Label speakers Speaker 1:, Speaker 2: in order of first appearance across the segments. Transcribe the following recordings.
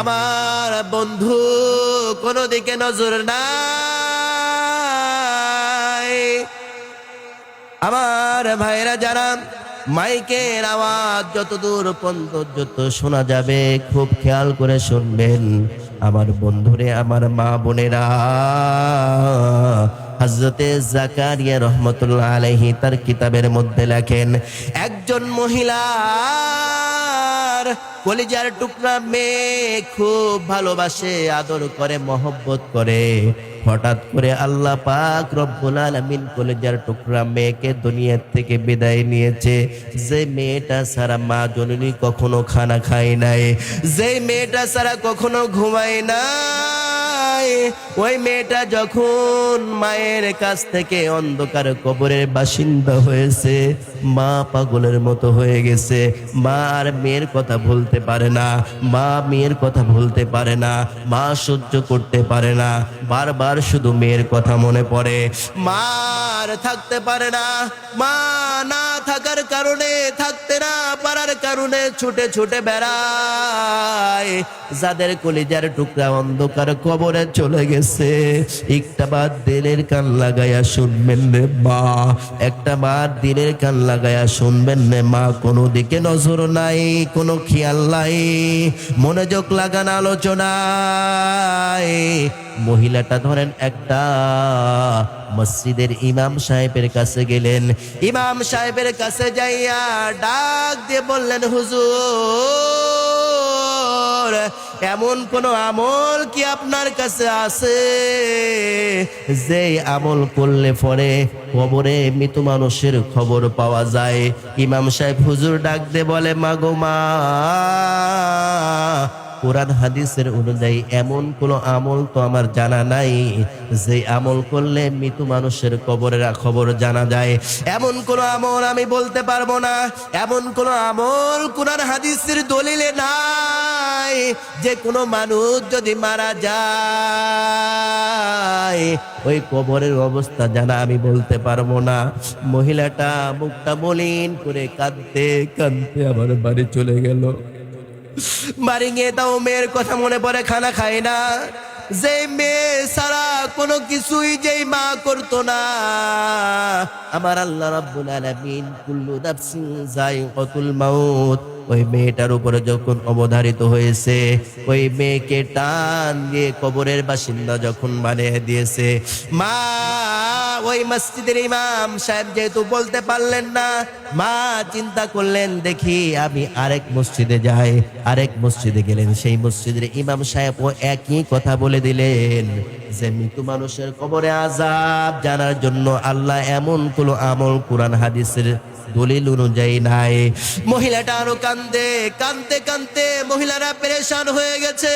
Speaker 1: আমার বন্ধু কোনো দিকে নজর নাই। আমার ভাইরা যারা মাইকের আওয়াজ যতদূর পর্যন্ত শোনা যাবে খুব খেয়াল করে শুনবেন। আমার বন্ধুরে, আমার মা বোনেরা, হযরতে জাকারিয়া রহমাতুল্লাহ আলাইহি তার কিতাবের মধ্যে লেখেন, একজন মহিলার কলিজার টুকরা মেয়ে খুব ভালোবাসে, আদর করে, মহব্বত করে। হঠাৎ করে আল্লাহ পাক রব্বুল আলামিন কলিজার টুকরা মেয়েকে দুনিয়া থেকে বিদায় নিয়েছে। যে মেয়েটা সারা মা জননী কখনো খানা খায় নাই, যে মেয়েটা সারা কখনো ঘুমায় নাই, ওই মেয়েটা যখন মায়ের কাছ থেকে অন্ধকার কবরের বাসিন্দা হয়েছে, মা পাগলের মতো হয়ে গেছে। মা আর মেয়ের কথা ভুলতে পারে না, মা মেয়ের কথা ভুলতে পারে না, মা সহ্য করতে পারে না, বারবার শুধু মেয়ের কথা মনে পড়ে। মার থাকতে পারে না, মা না থাকার কারণে, থাকতে না পারার কারণে ছুটে ছুটে বেড়ায়। যাদের কলিজার টুকরা অন্ধকার কবরে চলে গেছে, একটা বার দিলের কান লাগাইয়া শুনবেন রে মা, একটা বার দিলের কান লাগাইয়া শুনবেন রে মা। কোনো দিকে নজর নাই, কোনো খেয়াল নাই, মনোযোগ লাগান আলোচনায়। মহিলাটা ধরেন একটা মসজিদের ইমাম সাহেবের কাছে গেলেন। ইমাম সাহেবের কাছে যাইয়া ডাক দিয়ে বললেন, হুজুর, এমন কোন আমল কি আপনার কাছে আছে যে আমল করলে পরে কবরে মৃত মানুষের খবর পাওয়া যায়? ইমাম সাহেব হুজুর ডাক দিয়ে বলে, মাগো মা, কোরআন হাদিসের অনুযায়ী এমন কোন আমল তো আমার জানা নাই যে আমল করলে মৃত মানুষের কবরের খবর জানা যায়। এমন কোন আমল আমি বলতে পারবো না, এমন কোন আমল কোরআন হাদিসের দলিলে নাই যে কোনো মানুষ যদি মারা যায় ওই কবরের অবস্থা জানা আমি বলতে পারবো না। মহিলাটা মুখটা মলিন করে কাঁদতে কাঁদতে আমার বাড়ি চলে গেল। বাড়ি গিয়ে তাও মেয়ের কথা মনে পড়ে, খানা খায় না। যে মেয়ে সারা কোনো কিছুই যেই মা করতো না, আমার আল্লাহ রাব্বুল আলামিন কুল্লু নাফসিন যায়িকাতুল মাউত ওই মেয়েটার উপরে যখন অবধারিত হয়েছে, ওই মেয়েকে টান দিয়ে কবরের বাসিন্দা যখন বানিয়ে দিয়েছে, মা ওই মসজিদের ইমাম সাহেব যেহেতু বলতে পারলেন না, মা চিন্তা করলেন দেখি আমি আরেক মসজিদে যাই। আরেক মসজিদে গেলেন, সেই মসজিদের ইমাম সাহেব ও একই কথা বলে দিলেন যে মৃত মানুষের কবরে আযাব জানার জন্য আল্লাহ এমন কোন আমল কোরআন হাদিসের দলিল অনুযায়ী নাই। মহিলাটা আরো কান্দে কান্দতে কান্দতে মহিলারা পেরেশান হয়ে গেছে।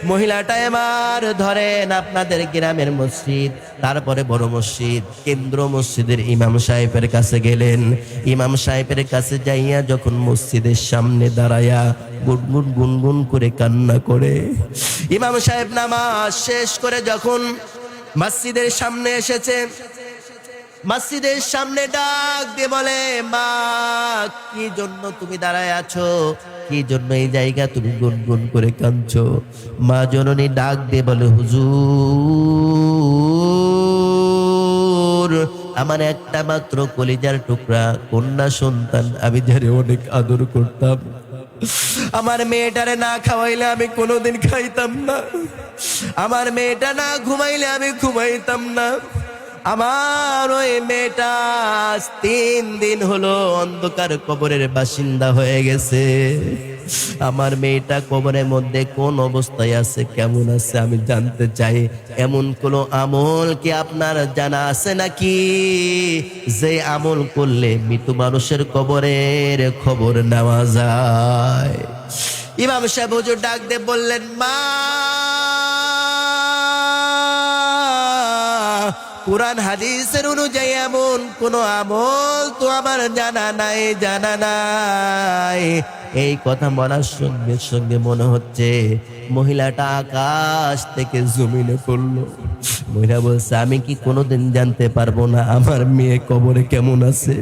Speaker 1: মহিলাটা এবার ধরেন আপনাদের গ্রামের মসজিদ, তারপরে বড় মসজিদ, কেন্দ্র মসজিদের ইমাম সাহেবের কাছে গেলেন। ইমাম সাহেবের কাছে যাইয়া যখন মসজিদের সামনে দাঁড়ায়া গুনগুন গুনগুন করে কান্না করে, ইমাম সাহেব নামাজ শেষ করে যখন মসজিদের সামনে এসেছে, মসজিদের সামনে ডাক দিয়ে বলে, মা কি জন্য তুমি দাঁড়ায় আছো, কি জন্য এই জায়গা তুমি গুনগুন করে কাঁদছো? মা জননী ডাক দিয়ে বলে, হুজুর, আমার একটা মাত্র কলিজার টুকরা কন্যা সন্তান, আমি যারে অনেক আদর করতাম, আমার মেয়েটারে না খাওয়াইলে আমি কোনোদিন খাইতাম না, আমার মেয়েটা না ঘুমাইলে আমি ঘুমাইতাম না। আমার ওই মেয়েটা 3 দিন হলো অন্ধকার কবরের বাসিন্দা হয়ে গেছে। আমার মেয়েটা কবরের মধ্যে কোন অবস্থায় আছে, কেমন আছে আমি জানতে চাই। এমন কোন আমল কি আপনার জানা আছে নাকি যে আমল করলে মৃত মানুষের কবরের খবর নেওয়া যায়? ইমাম সাহেব হুজুর ডাক দিয়ে বললেন, মা কুরআন হাদিসের অনুযায়ী এমন কোন আমল তো আমার জানা নাই, জানা নাই। এই কথা বলার সঙ্গে সঙ্গে মনে হচ্ছে মহিলাটা আকাশ থেকে জমিনে পড়লো। মহিলা বলছে, আমি কি কোনোদিন জানতে পারবো না আমার মেয়ে কবরে কেমন আছে,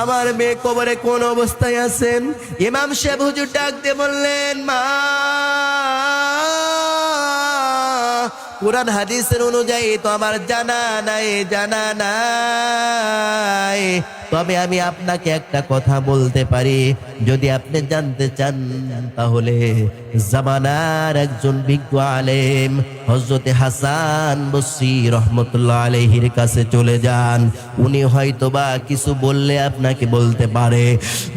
Speaker 1: আমার মেয়ে কবরে কোন অবস্থায় আছেন? ইমাম সাহেব হুজুর ডাক দিয়ে বললেন, মা কুরআন হাদিসের অনুযায়ী তো আমার জানা নাই। তবে আমি আপনাকে একটা কথা বলতে পারি, যদি আপনি জানতে চান তাহলে জামানার একজন বিজ্ঞ আলেম হযরতে হাসান বসরি রহমতুল্লাহ আলাইহির কাছে চলে যান। উনি হয়তোবা কিছু বললে আপনাকে বলতে পারে।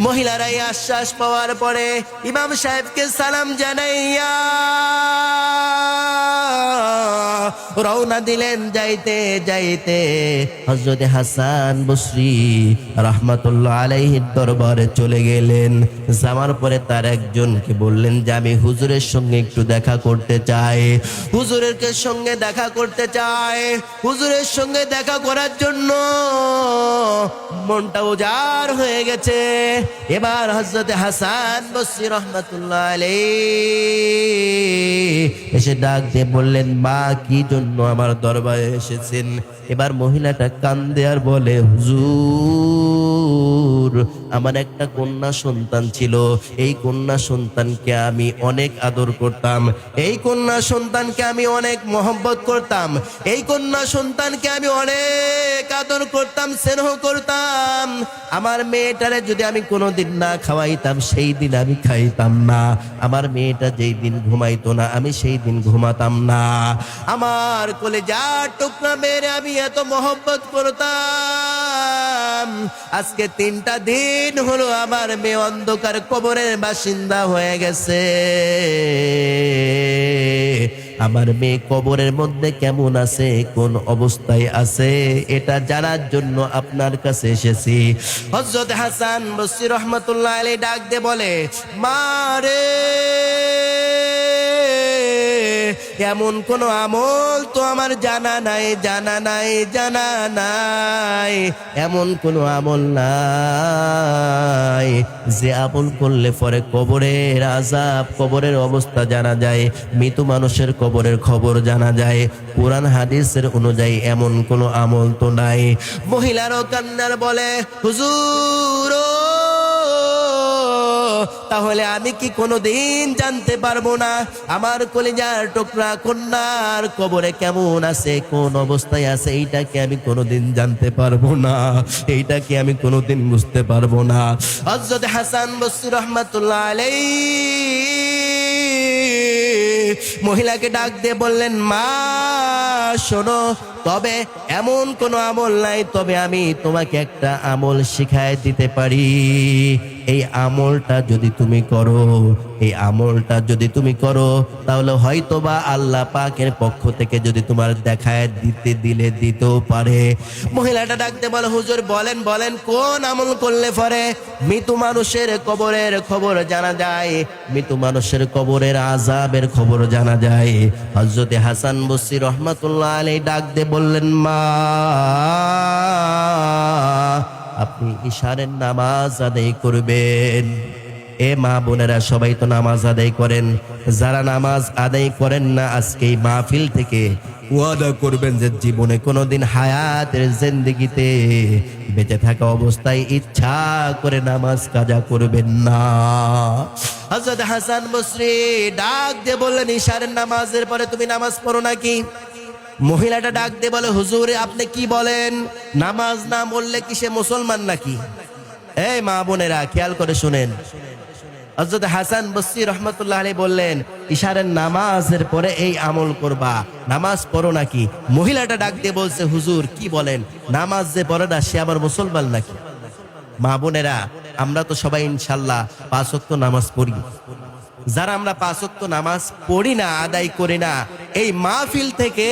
Speaker 1: মহিলারা এই আশ্বাস পাওয়ার পরে ইমাম সাহেবকে সালাম জানাইয়া রওনা দিলেন। যাইতে যাইতে হযরতে হাসান বসরি রাহমাতুল্লাহ আলাইহির দরবারে চলে গেলেন। যাওয়ার পরে তার একজনকে বললেন যে আমি হুজুরের সঙ্গে একটু দেখা করতে চাই, হুজুরের সঙ্গে দেখা করতে চাই। হুজুরের সঙ্গে দেখা করার জন্য মনটা উজাড় হয়ে গেছে। এবার হযরতে হাসান বসরি রাহমাতুল্লাহ আলাইহি এসে ডাক দিয়ে বললেন, মা কি জন্য আমার দরবারে এসেছেন? এবার মহিলাটা কান্দে আর বলে, হুজুর আমার একটা কন্যা সন্তান ছিল, এই কন্যা সন্তানকে আমি অনেক আদর করতাম, এই কন্যা সন্তানকে আমি অনেক মহব্বত করতাম, এই কন্যা সন্তানকে আমি অনেক আদর করতাম, স্নেহ করতাম। আমার মেয়েটারে যদি আমি কোনোদিন না খাওয়াইতাম সেই দিন আমি খাইতাম না, আমার মেয়েটা যেই দিন ঘুমাইতো না আমি সেই দিন ঘুমাতাম না। আমার কলেজার টুকরা মেয়েরে আমি এত মহব্বত করতাম। আজকে 3টা দিন হলো আমার মেয়ে অন্ধকার কবরের বাসিন্দা হয়ে গেছে। আমার মেয়ে কবরের মধ্যে কেমন আছে, কোন অবস্থায় আছে, এটা জানার জন্য আপনার কাছে এসেছি। হযরত হাসান বসরি রহমাতুল্লাহ আলাইহি ডাক দিয়ে বলে, মা রে, এমন কোন আমল তো আমার জানা নাই, এমন কোন আমল নাই যে আমল করলে পরে কবরের আযাব, কবরের অবস্থা জানা যায়, মৃত মানুষের কবরের খবর জানা যায়। কোরআন হাদিসের অনুযায়ী এমন কোন আমল তো নাই। মহিলারও কান্নার বলে, হুজুর তাহলে আমি কি কোনোদিন জানতে পারবো না আমার কলিজার টুকরা কন্যার কবরে কেমন আছে, কোন অবস্থায় আছে? এইটা কি আমি কোনোদিন জানতে পারবো না? এইটা কি আমি কোনোদিন বুঝতে পারবো না? হযরত হাসান বসরি রাহমাতুল্লাহ আলাইহি মহিলাকে ডাক দিয়ে বললেন, মা শোনো, তবে এমন কোনো আমল নাই, তবে আমি তোমাকে একটা আমল শিখায় দিতে পারি। এই আমলটা যদি তুমি করো, এই আমলটা যদি তুমি করো তাহলে হয়তোবা আল্লাহ পাকের পক্ষ থেকে যদি তোমার দেখায় দিতে দিলে দিতেও পারে। মহিলাটা ডাকতে বলে, হুজুর বলেন বলেন কোন আমল করলে পরে মৃত মানুষের কবরের খবর জানা যায়, মৃত মানুষের কবরের আযাবের খবর জানা যায়? হযরতে হাসান বসরি রহমাতুল্লাহ আলাইহি ডাক দিয়ে বললেন, মা আপনি ইশারের নামাজ আদায় করবেন। এ মা বোনেরা সবাই তো নামাজ আদায় করেন, যারা নামাজ আদায় করেন না আজকে এই মাহফিল থেকে ওয়াদা করবেন যে জীবনে কোনোদিন হায়াতের জিন্দেগিতে বেঁচে থাকা অবস্থায় ইচ্ছা করে নামাজ কাজা করবেন না। হযরত হাসান বসরি ডাক দিয়ে বললেন, ইশারের নামাজের পরে তুমি নামাজ পড়ো নাকি? মহিলাটা ডাক দিয়ে বলে, হুজুর আপনি কি বলেন, নামাজ না পড়লে কি সে মুসলমান নাকি? এই মা বোনেরা খেয়াল করে শুনেন। হযরত হাসান বসরি রহমাতুল্লাহ আলাইহি বললেন, ইশারের নামাজের পরে এই আমল করবা, নামাজ পড়ো নাকি? মহিলাটা ডাক দিয়ে বলছে, হুজুর কি বলেন, নামাজ যে পড়ে না সে আবার মুসলমান নাকি? মা বোনেরা আমরা তো সবাই ইনশাআল্লাহ 5 ওয়াক্ত নামাজ পড়ি। যারা আমরা 5 ওয়াক্ত নামাজ পড়ি না, আদায় করি না, এই মাহফিল থেকে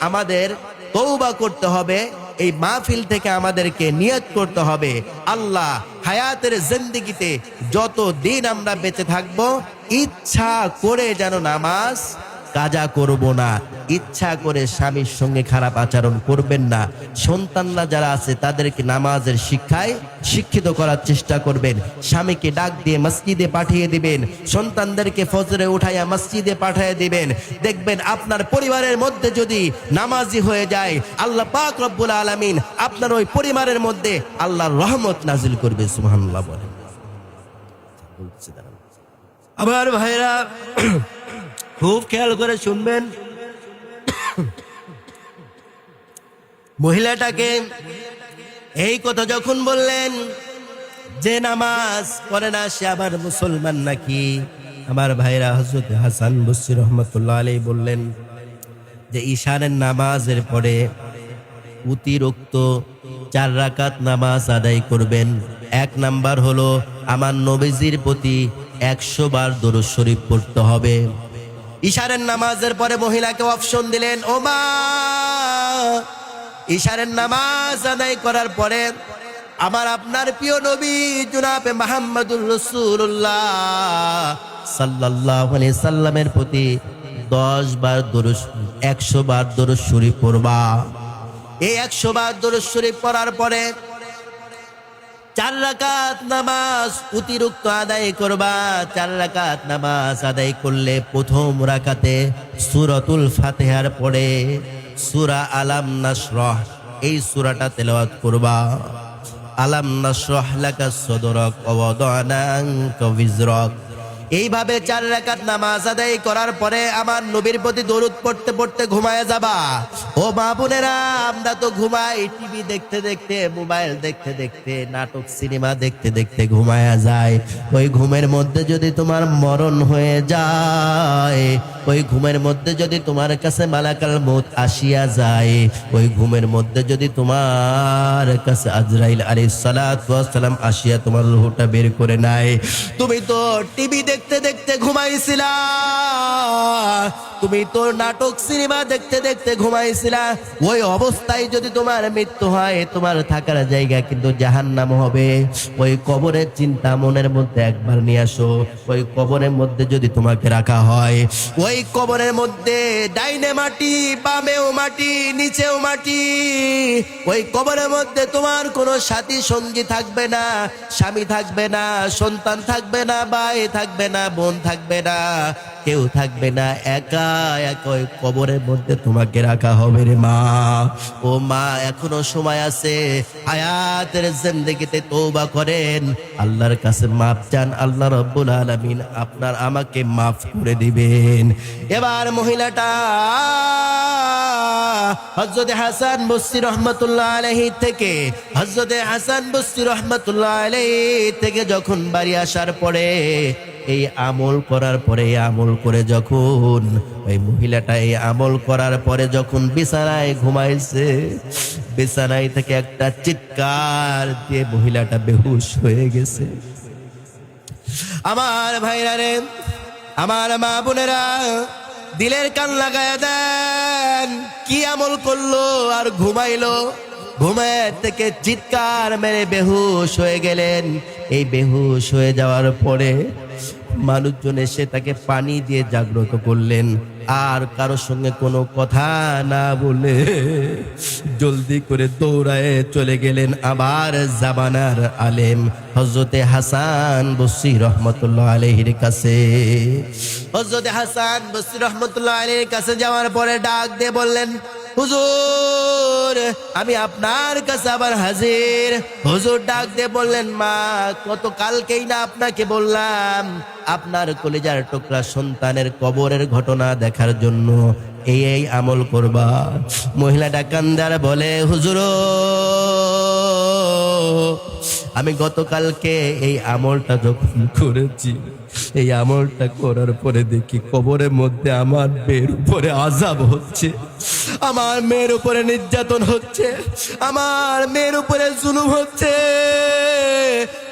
Speaker 1: আমাদের তওবা করতে হবে। এই মাহফিল থেকে আমাদেরকে নিয়ত করতে হবে, আল্লাহ হায়াতের জিন্দেগিতে যত দিন আমরা বেঁচে থাকবো ইচ্ছা করে যেন নামাজ কাজা করব না, ইচ্ছা করে স্বামীর সঙ্গে খারাপ আচরণ করবেন না। সন্তানরা যারা আছে তাদেরকে নামাজের শিক্ষায় শিক্ষিত করার চেষ্টা করবেন। স্বামীকে ডাক দিয়ে মসজিদে পাঠিয়ে দিবেন, সন্তানদেরকে ফজরে উঠাইয়া মসজিদে পাঠিয়ে দিবেন। দেখবেন আপনার পরিবারের মধ্যে যদি নামাজি হয়ে যায়, আল্লাহ পাক রব্বুল আলামিন আপনার ওই পরিবারের মধ্যে আল্লাহর রহমত নাজিল করবে। সুবহানাল্লাহ বলেন। আবার ভাইরা খুব খেয়াল করে শুনবেন। মহিলাটাকে এই কথা যখন বললেন যে নামাজ পড়ে না সে আবার মুসলমান নাকি, আমার ভাইরা হযরত হাসান বসরি রহমাতুল্লাহ আলাইহি বললেন যে ঈশানের নামাজের পরে অতিরিক্ত 4 রাকাত নামাজ আদায় করবেন। 1 নাম্বার হলো আমার নবীজির প্রতি 100 বার দরুদ শরীফ পড়তে হবে। ঈশানের নামাজের পরে মহিলাকে অপশন দিলেন, ও মা, ঈশানের নামাজ আদায় করার পরে আমার আপনার প্রিয় নবী জনাবে মুহাম্মদুর রাসূলুল্লাহ সাল্লাল্লাহু আলাইহি সাল্লামের প্রতি 10 বার দরুদ 100 বার দরুদ শরীফ পড়বা। এই 100 বার দরুদ শরীফ পড়ার পরে 4 রাকাত নামাজ অতিরিক্ত আদায় করবা। 4 রাকাত নামাজ আদায় করলে প্রথম রাকাতে সূরাতুল ফাতিহার পরে সূরা আলাম নাশরাহ এই সূরাটা তেলাওয়াত করবা। আলাম নাশরাহ লাকা সদরক ওয়া ওয়াদানা আনকা বিজরক। এইভাবে 4 রাকাত নামাজ আদায় করার পরে আমার নবীর প্রতি দরুদ পড়তে পড়তে ঘুমায় যাবা। ও মা বোনেরা, আমরা তো ঘুমাই টিভি দেখতে দেখতে, মোবাইল দেখতে দেখতে, নাটক সিনেমা দেখতে দেখতে ঘুমায়া যায়। ওই ঘুমের মধ্যে যদি তোমার মরণ হয়ে যায়, ওই ঘুমের মধ্যে যদি তোমার কাছে মালাকাল মউত আসিয়া যায়, ওই ঘুমের মধ্যে যদি তোমার কাছে আজরাইল আলাইহিস সালাতু ওয়াস সালাম আসিয়া তোমার রূহটা বের করে নেয়, তুমি তো টিভি দেখতে দেখতে ঘুমাইছিলা, তুমি তো নাটক সিনেমা দেখতে দেখতে ঘুমাইছিলা। ওই অবস্থায় যদি তোমার মৃত্যু হয়, তোমার থাকার জায়গা কিন্তু জাহান্নাম হবে। ওই কবরের চিন্তা মনের মধ্যে একবার নিয়ে আসো। ওই কবরের মধ্যে যদি তোমাকে রাখা হয়, ওই কবরের মধ্যে ডাইনে মাটি, বামেও মাটি, নিচেও মাটি। ওই কবরের মধ্যে তোমার কোনো সাথী সঙ্গী থাকবে না, স্বামী থাকবে না, সন্তান থাকবে না, ভাই থাকবে না, বোন থাকবে না, কেউ থাকবে না। একা একা ওই কবরের মধ্যে তোমাকে রাখা হবে রে মা। ও মা, এখনো সময় আছে, হায়াতের জিন্দেগিতে তওবা করেন, আল্লাহর কাছে মাফ চান। আল্লাহ রাব্বুল আলামিন আপনার আমাকে মাফ করে দিবেন। এবার মহিলাটা হযরত হাসান বসরি রহমাতুল্লাহ আলাইহি থেকে যখন বাড়ি আসার পরে এই আমল করার পরে, এই আমল করে যখন ওই মহিলাটা এই আমল করার পরে যখন বিছানায় ঘুমাইছে, বিছানায় থেকে একটা চিৎকার দিয়ে মহিলাটা বেহুশ হয়ে গেছে। আমার ভাইরা রে, আমার মা বোনেরা, দিলের কান লাগায়া দেন। কি আমল করলো আর ঘুমাইলো, ঘুমের থেকে চিৎকার মেরে বেহুশ হয়ে গেলেন। এই বেহুশ হয়ে যাওয়ার পরে মানুষজন এসে তাকে পানি দিয়ে জাগ্রত করলেন। আর কারোর সঙ্গে কোনো কথা না বলে জলদি করে দৌড়ায় চলে গেলেন আবার জামানার আলেম হযরতে হাসান বসরি রহমাতুল্লাহ আলাইহির কাছে। হযরতে হাসান বসরি রহমাতুল্লাহ আলাইহির কাছে যাওয়ার পরে ডাক দিয়ে বললেন, হুজুর, আমি আপনার কাছে আবার হাজির। হুজুর ডাক দিয়ে বললেন, মা, গতকালকেই না আপনাকে বললাম আপনার কলিজার টুকরা সন্তানের কবরের ঘটনা দেখার জন্য এই আমল করবা। মহিলাটা কান্দার বলে, হুজুর, আমি গতকালকে এই আমলটা যখন করেছি, এই আমলটা করার পরে দেখি কবরের মধ্যে আমার মেয়ের উপরে আযাব হচ্ছে, আমার মেয়ের উপরে নির্যাতন হচ্ছে, আমার মেয়ের উপরে জুলুম হচ্ছে।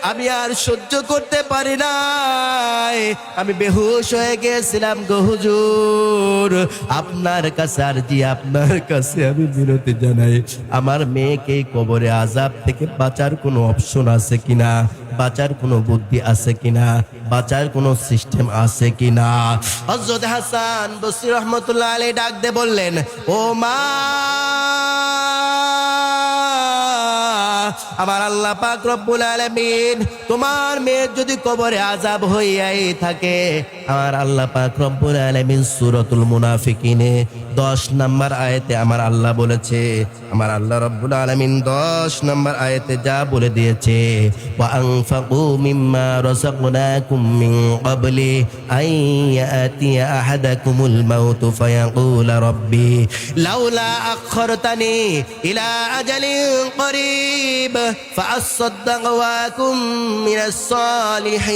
Speaker 1: আমি আর সহ্য করতে পারি নাই, আমি বেহুশ হয়ে গেছিলাম গো হুজুর। আপনার কাছে আরজি, আপনার কাছে আমি বিনতি জানাই, আমার মেয়েকে কবরে আযাব থেকে বাঁচার কোনো অপশন আছে কিনা, বাঁচার কোনো বুদ্ধি আছে কিনা, বাঁচার কোনো সিস্টেম আছে কিনা। হযরত হাসান বসরি রহমাতুল্লাহ আলাইহি ডাক দিয়ে বললেন, ও মা, আমার আল্লাহ পাক রব্বুল আলামিন তোমার মেয়ের যদি কবরে আযাব হইয়াই থাকে, আমার আল্লাহ পাক রব্বুল আলামিন সূরাতুল মুনাফিকিনে 10 নম্বর আয়াতে আমার আল্লাহ বলেছে, আমার আল্লাহ রব্বুল আলামিন 10 নম্বর আয়াতে যা বলে দিয়েছে, ওয়া আনফাকু মিম্মা রাযাকনাকুম মিন ক্বাবলি আন ইয়াতিয়া আহাদাকুমুল মাউত ফায়াকুল রাব্বি লাউলা আখখারতানি ইলা আজালিন করিব ফাআসাদদাক ওয়া আকুম মিনাস সালিহিন।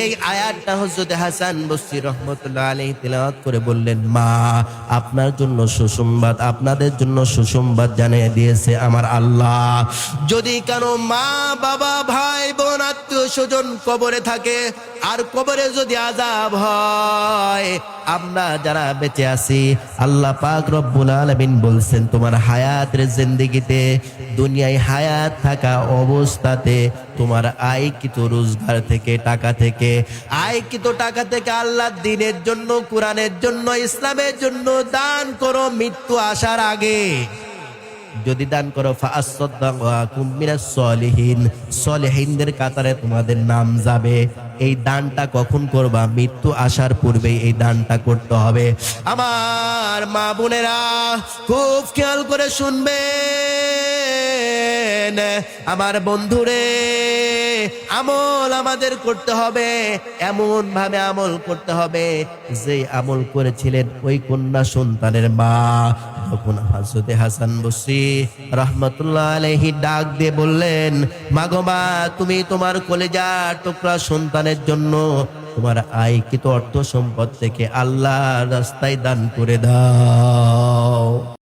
Speaker 1: এই আয়াতটা হযরত হাসান বসরি রহমাতুল্লাহ আলাইহি তেলাওয়াত করে বললেন, মা আপনার জন্য সুসংবাদ, আপনাদের জন্য সুসংবাদ জানিয়ে দিয়েছে আমার আল্লাহ। যদি কারো মা বাবা ভাই বোন আত্মীয় স্বজন কবরে থাকে আর কবরে যদি আযাব হয়, আমরা যারা বেঁচে আছি আল্লাহ পাক রব্বুল আলামিন বলছেন তোমার হায়াতের জিন্দেগিতে দুনিয়ায় হায়াত থাকা অবস্থাতে তোমার আয়কৃত রোজগার থেকে টাকা থেকে আয়কৃত টাকা থেকে আল্লাহর দ্বীনের জন্য, কোরআনের জন্য, ইসলামের জন্য দান করো মৃত্যু আসার আগে। যদি দান করো ফাআসাদদাকুম মিনাস সলিহিন, সলিহিনদের কাতারে তোমাদের নাম যাবে। এই দানটা কখন করবা? মৃত্যু আসার পূর্বেই এই দানটা করতে হবে। আমার মা বোনেরা খুব খেয়াল করে শুনবেন, আমার বন্ধুরে আমল আমাদের করতে হবে, এমন ভাবে আমল করতে হবে যে আমল করেছিলেন ওই কন্যা সন্তানের মা। তখন হযরত হাসান বসরি রাহমাতুল্লাহ আলাইহি ডাক দিয়ে বললেন, মাগো মা, তুমি তোমার কলেজার টুকরা সন্তানের জন্য তোমার আয়কৃত অর্থ সম্পদ থেকে আল্লাহর রাস্তায় দান করে দাও।